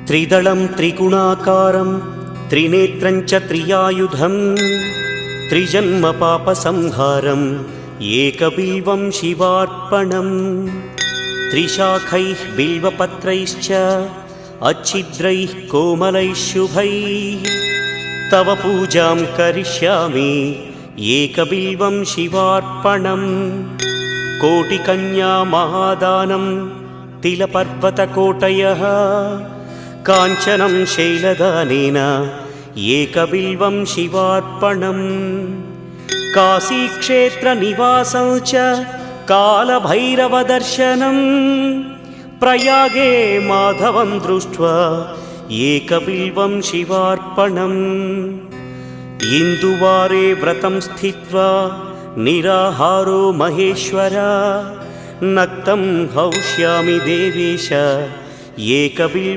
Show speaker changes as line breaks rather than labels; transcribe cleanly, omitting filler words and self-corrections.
त्रिदलं त्रिगुणाकारं त्रिनेत्रं च त्रियायुधं त्रिजन्म पापसंहारम् एकबिल्वं शिवार्पणम् त्रिशाखैः बिल्वपत्रैश्च अच्छिद्रैः कोमलैः शुभैः तव पूजां करिष्यामि एकबिल्वं शिवार्पणम् कोटिकन्या महादानं तिलपर्वतकोटयः काञ्चनं शैलदानेन एकबिल्वं शिवार्पणम् काशीक्षेत्रनिवासं च कालभैरवदर्शनं प्रयागे माधवं दृष्ट्वा एकबिल्वं शिवार्पणम् इन्दुवारे व्रतं स्थित्वा निराहारो महेश्वर नक्तं हौष्यामि देवेश एकबिल्वं